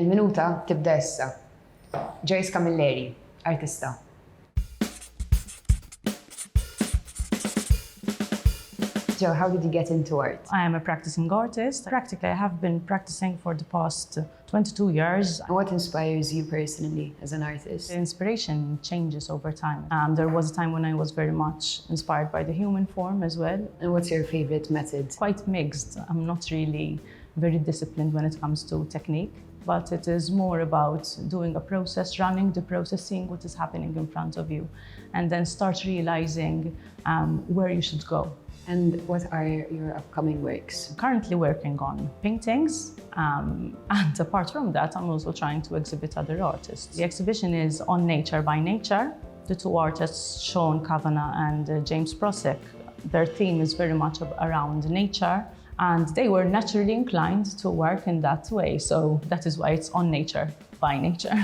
Il-minuta tibda issa. Joyce Camilleri, artista. Joe, how did you get into art? I am a practicing artist. Practically, I have been practicing for the past 22 years. And what inspires you personally as an artist? The inspiration changes over time. There was a time when I was very much inspired by the human form as well. And what's your favorite method? Quite mixed. I'm not really very disciplined when it comes to technique, but it is more about doing a process, running the process, seeing what is happening in front of you, and then start realizing where you should go. And what are your upcoming works? I'm currently working on paintings, and apart from that, I'm also trying to exhibit other artists. The exhibition is on Nature by Nature. The two artists, Sean Kavanagh and James Prosick, their theme is very much around nature, and they were naturally inclined to work in that way. So that is why it's on Nature by Nature.